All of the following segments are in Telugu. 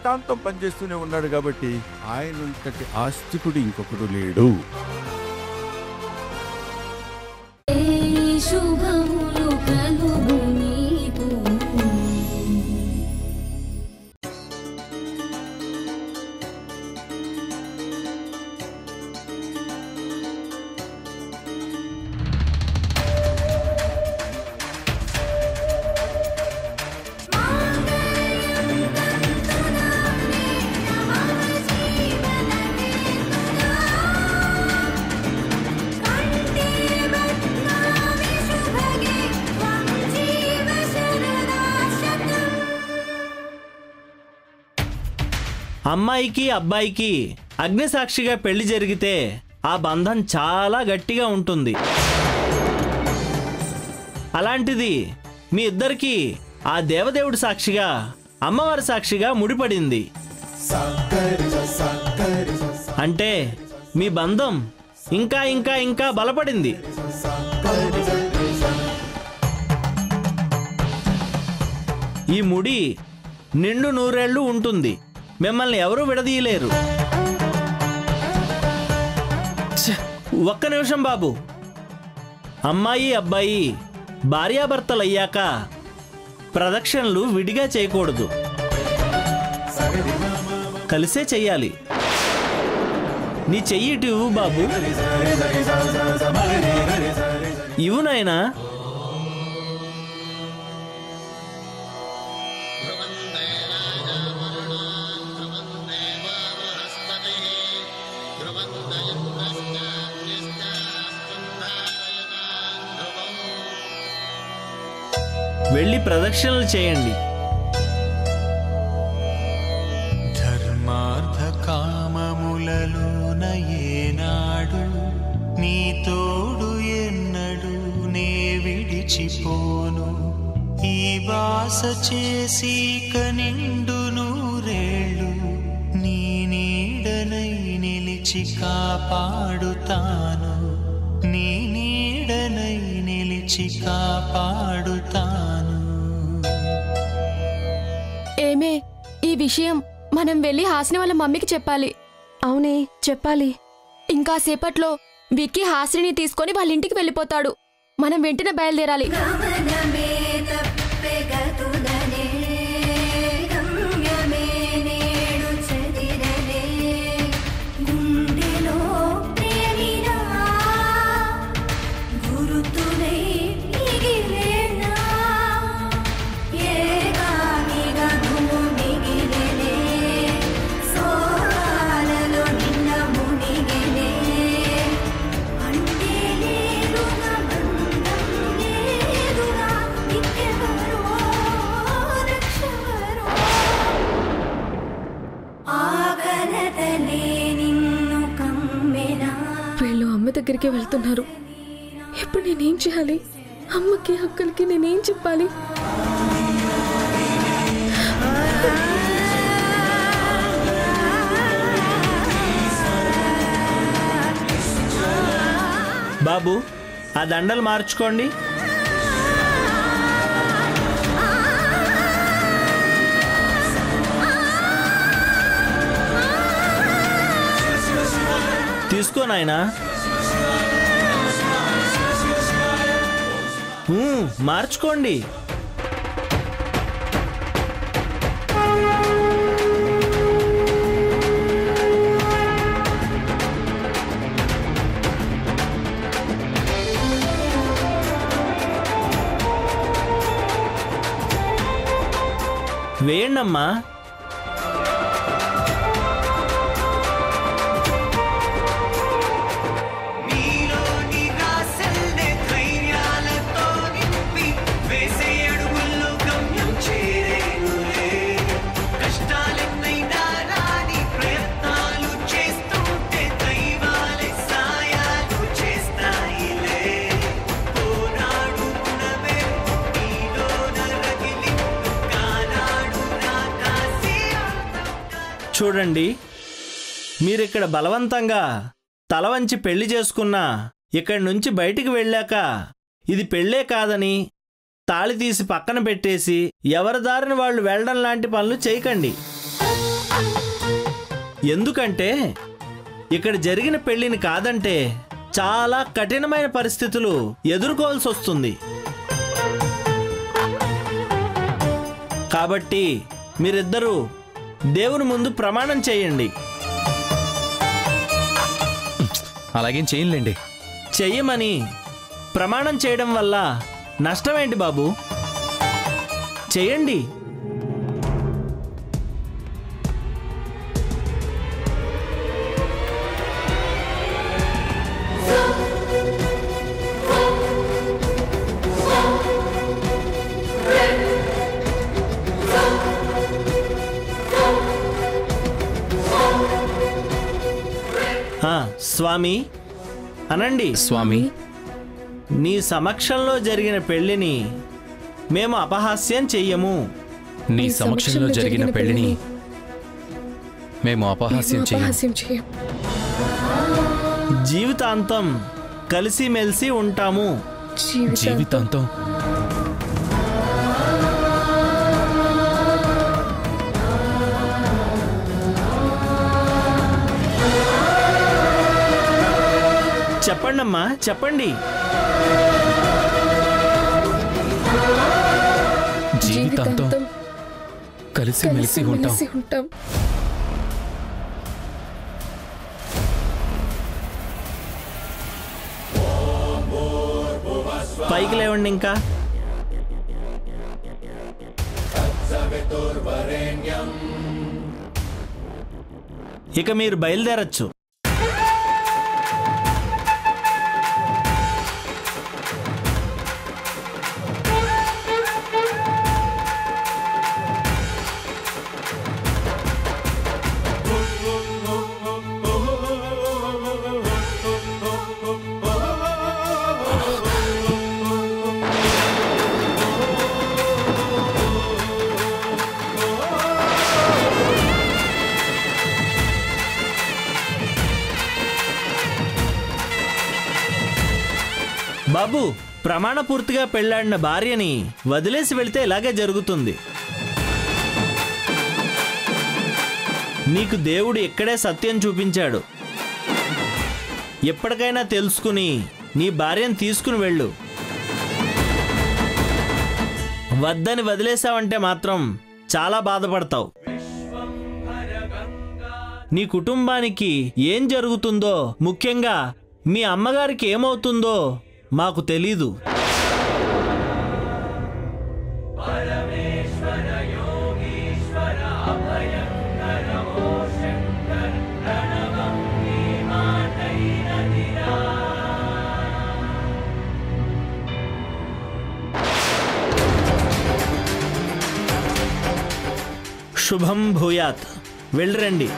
జీవితాంతం పనిచేస్తూనే ఉన్నాడు కాబట్టి ఆయనంతటి ఆస్తికుడు ఇంకొకడు లేడు. అమ్మాయికి అబ్బాయికి అగ్నిసాక్షిగా పెళ్లి జరిగితే ఆ బంధం చాలా గట్టిగా ఉంటుంది. అలాంటిది మీ ఇద్దరికి ఆ దేవదేవుడి సాక్షిగా అమ్మవారి సాక్షిగా ముడిపడింది. అంటే మీ బంధం ఇంకా ఇంకా ఇంకా బలపడింది. ఈ ముడి నిండు నూరేళ్లు ఉంటుంది. మిమ్మల్ని ఎవరూ విడదీయలేరు. ఒక్క నిమిషం బాబు. అమ్మాయి అబ్బాయి భార్యాభర్తలయ్యాక ప్రదక్షిణలు విడిగా చేయకూడదు, కలిసే చెయ్యాలి. నీ చెయ్యి ఇటు ఇవ్వు బాబు. ఇవ్వు నాయనా. వెళ్ళి ప్రదక్షిణలు చేయండి. ధర్మార్థ కామములలోన ఏనాడు నీ తోడు ఎన్నడు నే విడిచిపోను. ఈ వాస చేసి కనిండు నూరేళ్ళు నీ నీడనై నిలిచి కాపాడుతాను. నీ నీడనై నిలిచి కాపాడుతాను. ఏమే, ఈ విషయం మనం వెళ్ళి హాసిని వాళ్ళ మమ్మీకి చెప్పాలి. అవునే, చెప్పాలి. ఇంకా సేపట్లో విక్కీ హాసిని తీసుకొని వాళ్ళ ఇంటికి వెళ్ళిపోతాడు. మనం వెంటనే బయలుదేరాలి. వీళ్ళు అమ్మ దగ్గరికి వెళ్తున్నారు. ఇప్పుడు నేనేం చేయాలి? అమ్మకి అక్కలకి నేనేం చెప్పాలి? బాబు, ఆ దండలు మార్చుకోండి. తీసుకో నాయనా. మార్చుకోండి. వేయండమ్మా. చూడండి, మీరిక్కడ బలవంతంగా తల వంచి పెళ్లి చేసుకున్నా ఇక్కడి నుంచి బయటికి వెళ్ళాక ఇది పెళ్ళే కాదని తాళి తీసి పక్కన పెట్టేసి ఎవరి దారిని వాళ్ళు వెళ్ళడం లాంటి పనులు చేయకండి. ఎందుకంటే ఇక్కడ జరిగిన పెళ్లిని కాదంటే చాలా కఠినమైన పరిస్థితులు ఎదుర్కోవాల్సి వస్తుంది. కాబట్టి మీరిద్దరూ దేవుని ముందు ప్రమాణం చేయండి. అలాగేం చేయలేండి. చెయ్యమని ప్రమాణం చేయడం వల్ల నష్టమేంటి బాబు? చెయ్యండి. స్వామి అనండి. స్వామి, నీ సమక్షంలో జరిగిన పెళ్లిని మేము అపహాస్యం చెయ్యము. నీ సమక్షంలో జరిగిన పెళ్లిని మేము అపహాస్యం చెయ్యం. జీవితాంతం కలిసిమెలిసి ఉంటాము. జీవితాంతం. చెప్పండమ్మా, చెప్పండి. జీవితాంతం కలిసిమెలిసి ఉంటాం. పైకి లేవండి. ఇంకా ఇక మీరు బయలుదేరచ్చు. బాబు, ప్రమాణపూర్తిగా పెళ్లాడిన భార్యని వదిలేసి వెళితే ఇలాగే జరుగుతుంది. నీకు దేవుడు ఇక్కడే సత్యం చూపించాడు. ఎప్పటికైనా తెలుసుకుని నీ భార్యను తీసుకుని వెళ్ళు. వద్దని వదిలేసావంటే మాత్రం చాలా బాధపడతావు. నీ కుటుంబానికి ఏం జరుగుతుందో, ముఖ్యంగా మీ అమ్మగారికి ఏమవుతుందో మాకు తెలీదు. శుభం భూయాత్. వెళ్ళరండి.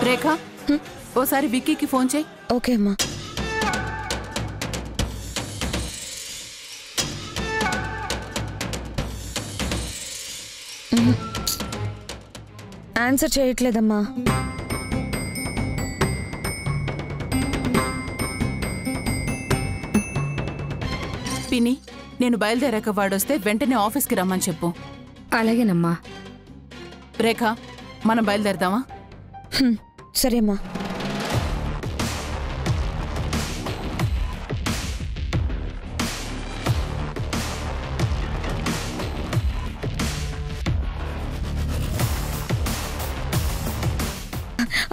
రేఖ, ఓసారి విక్కీకి ఫోన్ చేయి. ఓకే అమ్మా. ఆన్సర్ చేయట్లేదమ్మా. పిన్ని, నేను బయలుదేరాక వాడొస్తే వెంటనే ఆఫీస్కి రమ్మని చెప్పు. అలాగేనమ్మా. రేఖ, మనం బయలుదేరదామా? సరే అమ్మా.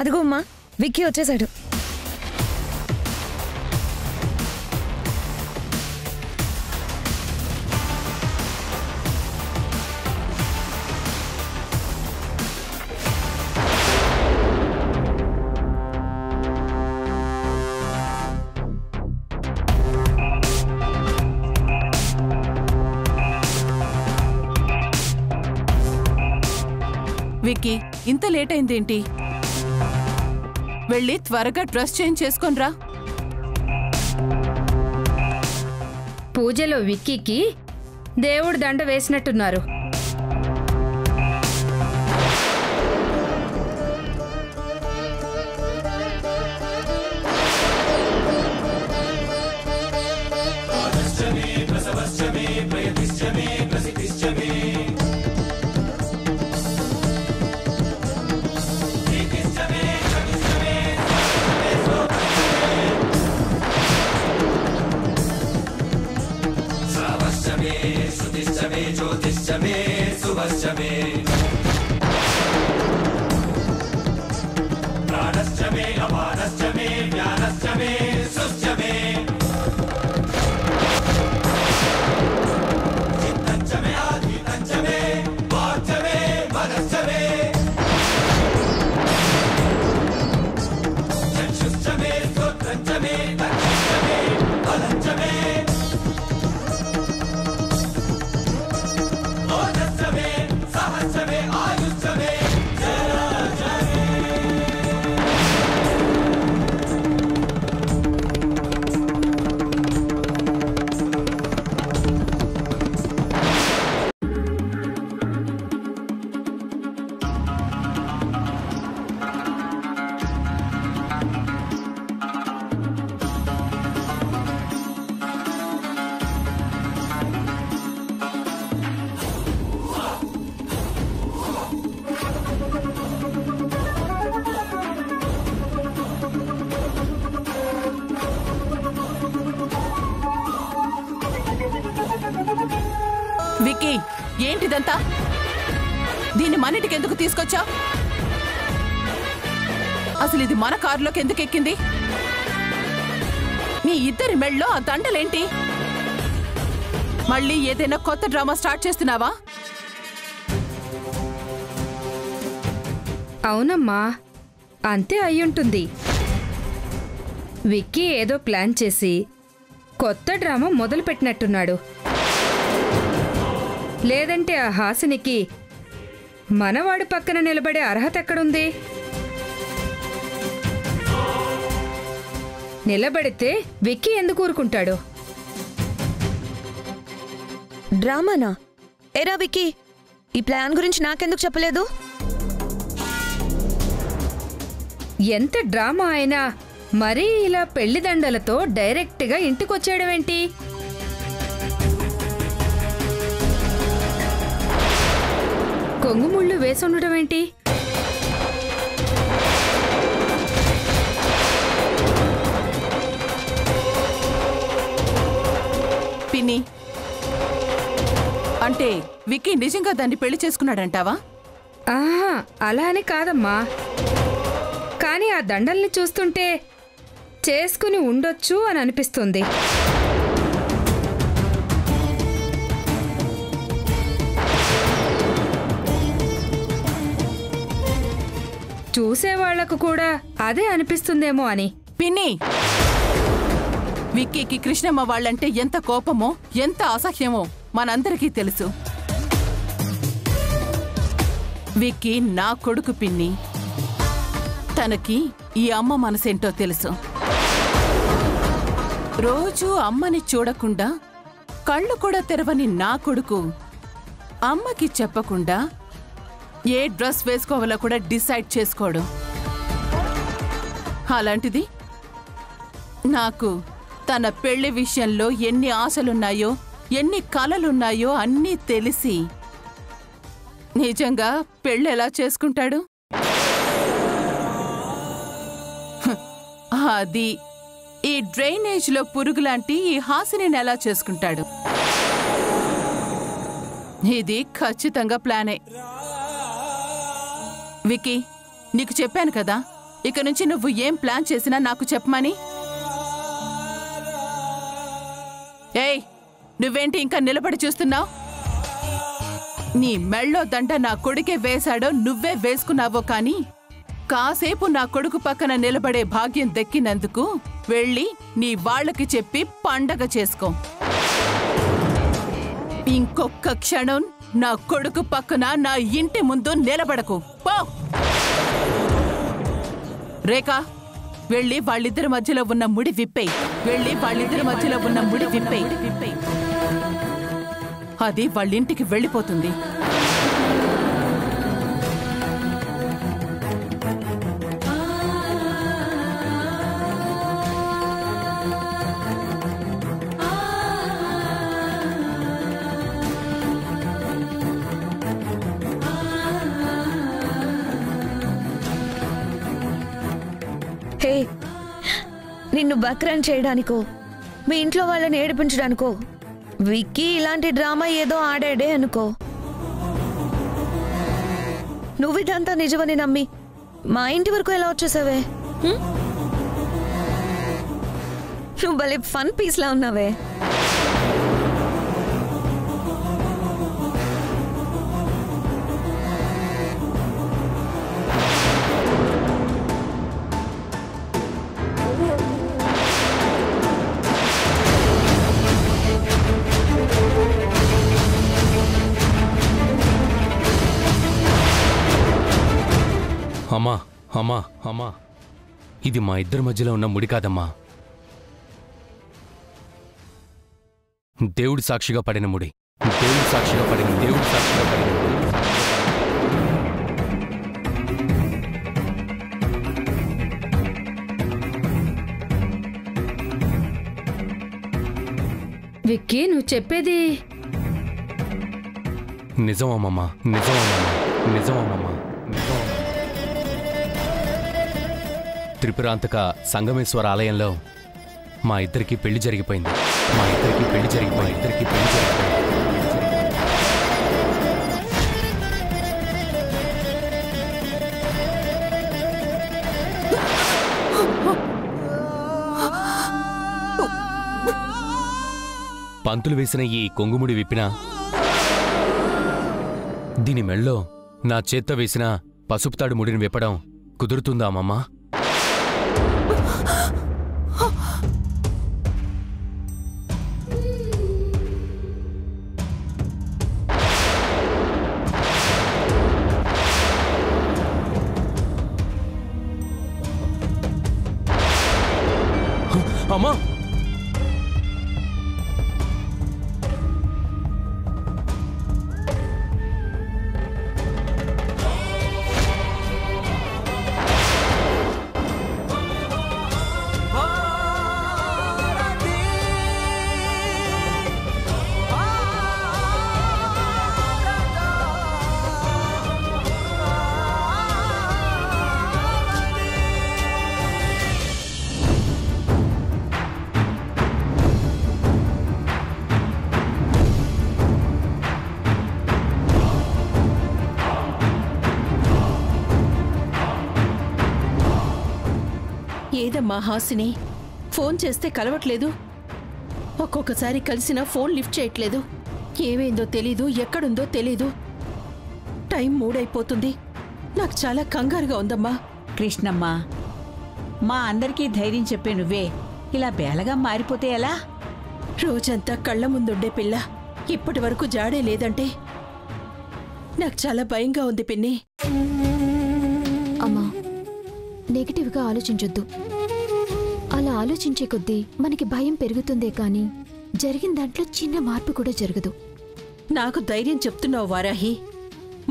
అదిగో అమ్మా, విక్కీ వచ్చేసాడు. విక్కీ, ఇంత లేట్ అయిందేంటి? వెళ్ళి త్వరగా డ్రెస్ చేంజ్ చేసుకొనిరా. పూజలో విక్కీకి దేవుడు దండ వేసినట్టున్నారు. విక్కీ, ఏంటిదంతా? దీన్ని మన ఇంటికి ఎందుకు తీసుకొచ్చా? అసలు ఇది మన కారులోకి ఎందుకు ఎక్కింది? మీ ఇద్దరి మెళ్ళలో ఆ దండలేంటి? మళ్ళీ ఏదైనా కొత్త డ్రామా స్టార్ట్ చేస్తున్నావా? అవునమ్మా, అంతే అయ్యుంటుంది. విక్కీ ఏదో ప్లాన్ చేసి కొత్త డ్రామా మొదలుపెట్టినట్టున్నాడు. లేదంటే ఆ హాసినికి మనవాడు పక్కన నిలబడే అర్హత ఎక్కడుంది? నిలబడితే విక్కీ ఎందుకు ఊరుకుంటాడు? డ్రామానా? ఏరా విక్కీ, ఈ ప్లాన్ గురించి నాకెందుకు చెప్పలేదు? ఎంత డ్రామా అయినా మరీ ఇలా పెళ్లి దండలతో డైరెక్ట్గా ఇంటికొచ్చేయడమేంటి? కొంగుముళ్ళు వేసుండటమేంటి? పిన్ని, అంటే విక్కీ నిజంగా దాన్ని పెళ్లి చేసుకున్నాడంటావా? ఆహా, అలా అని కాదమ్మా. కానీ ఆ దండల్ని చూస్తుంటే చేసుకుని ఉండొచ్చు అని అనిపిస్తుంది. చూసేవాళ్లకు కూడా అదే అనిపిస్తుందేమో అని. పిన్ని, విక్కీకి కృష్ణమ్మ వాళ్ళంటే ఎంత కోపమో ఎంత అసహ్యమో మనందరికీ తెలుసు. విక్కీ నా కొడుకు పిన్ని. తనకి ఈ అమ్మ మనసేంటో తెలుసు. రోజూ అమ్మని చూడకుండా కళ్ళు కూడా తెరవని నా కొడుకు అమ్మకి చెప్పకుండా ఏ డ్రెస్ వేసుకోవాలో కూడా డిసైడ్ చేసుకోడు. అలాంటిది నాకు తన పెళ్లి విషయంలో ఎన్ని ఆశలున్నాయో ఎన్ని కలలున్నాయో అన్నీ తెలిసి నిజంగా పెళ్లి ఎలా చేసుకుంటాడు? అది ఈ డ్రైనేజ్లో పురుగులాంటి ఈ హాసిని ఎలా చేసుకుంటాడు? ఇది ఖచ్చితంగా ప్లానే. విక్కీ, నీకు చెప్పాను కదా, ఇక నుంచి నువ్వు ఏం ప్లాన్ చేసినా నాకు చెప్పమని. ఏయ్, నువ్వేంటి ఇంకా నిలబడి చూస్తున్నావు? నీ మెళ్ళో దండ నా కొడుకే వేశాడో నువ్వే వేసుకున్నావో కానీ కాసేపు నా కొడుకు పక్కన నిలబడే భాగ్యం దక్కినందుకు వెళ్ళి నీ వాళ్ళకి చెప్పి పండగ చేసుకో. ఇంకొక్క క్షణం నా కొడుకు పక్కన నా ఇంటి ముందు నిలబడకు. పో. రేఖా, వెళ్ళి వాళ్ళిద్దరి మధ్యలో ఉన్న ముడి విప్పేయ్. అది వాళ్ళింటికి వెళ్ళిపోతుంది. హే, నిన్ను బక్రాన్ చేయడానికో మీ ఇంట్లో వాళ్ళని ఏడిపించడానికో విక్కీ ఇలాంటి డ్రామా ఏదో ఆడాడే అనుకో. నువ్విదంతా నిజమని నమ్మి మా ఇంటి వరకు ఎలా వచ్చేసావే? నువ్వు భలే ఫన్ పీస్లా ఉన్నావే. అమ్మా అమ్మా అమ్మా, ఇది మా ఇద్దరి మధ్యలో ఉన్న ముడి కాదమ్మా, దేవుడి సాక్షిగా పడిన ముడి. దేవుడి సాక్షిగా పడిన ముడి. విక్కీ, నువ్వు చెప్పేది నిజమమ్మా. త్రిపురాంతక సంగమేశ్వర ఆలయంలో మా ఇద్దరికి పెళ్లి జరిగిపోయింది. పంతులు వేసిన ఈ కొంగుముడి విప్పినా దీని మెళ్ళో నా చేత్తో వేసిన పసుపుతాడు ముడిని విప్పడం కుదురుతుందా అమ్మమ్మా? అమ్మా, ఏదమ్మా హాసిని, ఫోన్ చేస్తే కలవట్లేదు. ఒక్కొక్కసారి కలిసినా ఫోన్ లిఫ్ట్ చేయట్లేదు. ఏమైందో తెలీదు, ఎక్కడుందో తెలీదు. టైం 3 అయిపోతుంది. నాకు చాలా కంగారుగా ఉందమ్మా. కృష్ణమ్మ, మా అందరికీ ధైర్యం చెప్పే నువ్వే ఇలా బేలగా మారిపోతే ఎలా? రోజంతా కళ్ళ ముందుండే పిల్ల ఇప్పటి వరకు జాడే లేదంటే నాకు చాలా భయంగా ఉంది పిన్ని. అమ్మా, నెగిటివ్గా ఆలోచించొద్దు. అలా ఆలోచించే కొద్దీ మనకి భయం పెరుగుతుందే కానీ జరిగిన దాంట్లో చిన్న మార్పు కూడా జరగదు. నాకు ధైర్యం చెప్తున్నావు వారాహి,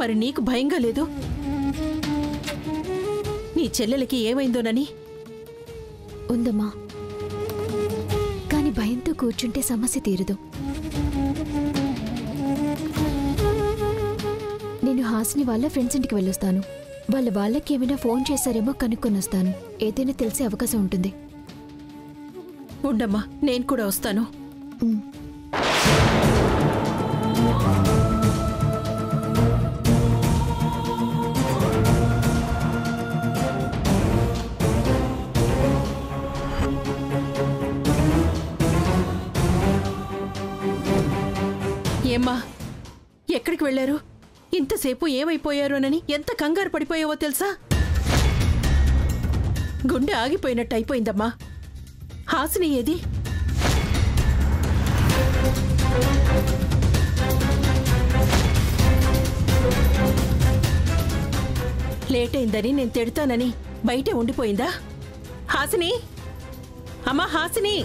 మరి నీకు భయంగా లేదు? నీ చెల్లెలకి ఏమైందోనని? ఉందమ్మా, కానీ భయంతో కూర్చుంటే సమస్య తీరదు. నేను హాసిని వాళ్ళ ఫ్రెండ్స్ ఇంటికి వెళ్ళొస్తాను. వాళ్ళకి ఏమైనా ఫోన్ చేశారేమో కనుక్కొని వస్తాను. ఏదైనా తెలిసే అవకాశం ఉంటుంది. ఉండమ్మా, నేను కూడా వస్తాను. ఏమ్మా, ఎక్కడికి వెళ్ళారు? ఇంతసేపు ఏమైపోయారోనని ఎంత కంగారు పడిపోయావో తెలుసా? గుండె ఆగిపోయినట్టు అయిపోయిందమ్మా. హాసిని ఏది? లేట్ అయిందని నేను తిడతానని బయటే ఉండిపోయిందా? హాసిని, అమ్మా హాసిని.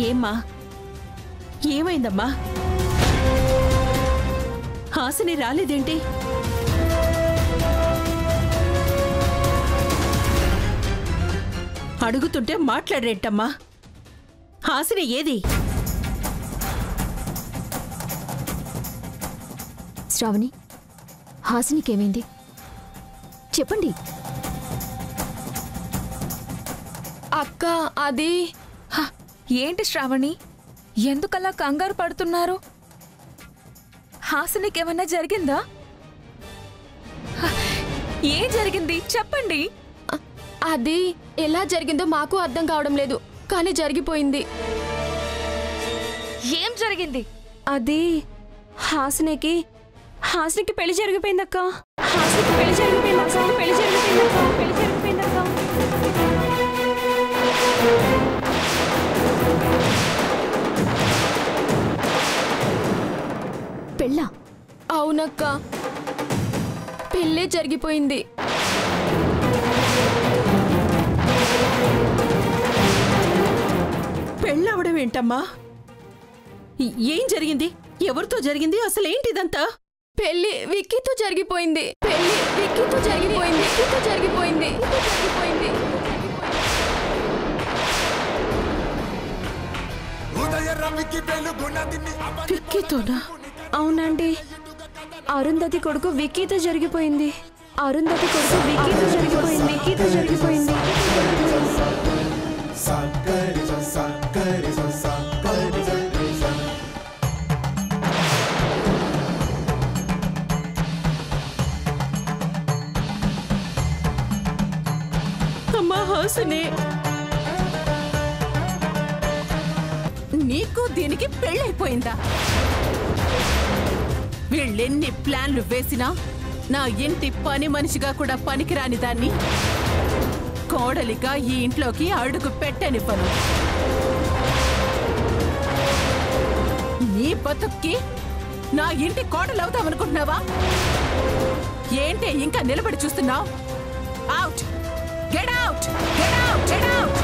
ఏమ్మా, ఏమైందమ్మా? హాసిని రాలేదేంటి? అడుగుతుంటే మాట్లాడేంటమ్మా? హాసిని ఏది? శ్రావణి, హాసినికేమైంది చెప్పండి. అక్క, అది ఏంటి శ్రావణి, ఎందుకలా కంగారు పడుతున్నారు? హాసినికి ఏమన్నా జరిగిందా? ఏం జరిగింది చెప్పండి. అది ఎలా జరిగిందో మాకు అర్థం కావడం లేదు, కానీ జరిగిపోయింది. ఏం జరిగింది? అది హాసినికి పెళ్లి జరిగిపోయిందక్క. హాసినికి పెళ్లి జరిగిపోయిందక్క. పెళ్లి జరిగిపోయిందక్క. పెళ్లి జరిగిపోయిందక్క. పెళ్ళా? అవునక్క, పెళ్ళే జరిగిపోయింది. పెళ్ళవడం ఏంటమ్మా? ఏం జరిగింది? ఎవరితో జరిగింది? అసలేంటిదంతా? పెళ్లి విక్కీతో జరిగిపోయింది. పెళ్లి విక్కీతో జరిగిపోయింది. విక్కీతో జరిగిపోయింది. జరిగిపోయింది. విక్కీతోనా? అవునండి, అరుంధతి కొడుకు విక్కీతో జరిగిపోయింది. అరుంధతి కొడుకు విక్కీతో జరిగిపోయింది. విక్కీతో జరిగిపోయింది. అమ్మా హాసిని, నీకు దీనికి పెళ్ళైపోయిందా? వీళ్ళెన్ని ప్లాన్లు వేసినా నా ఇంటి పని మనిషిగా కూడా పనికిరాని దాన్ని కోడలిగా ఈ ఇంట్లోకి అడుగు పెట్టనివ్వను. నీ బతుక్కి నా ఇంటి కోడలవుతామనుకుంటున్నావా? ఏంటి ఇంకా నిలబడి చూస్తున్నావు? Out! Get out! Get out! Get out!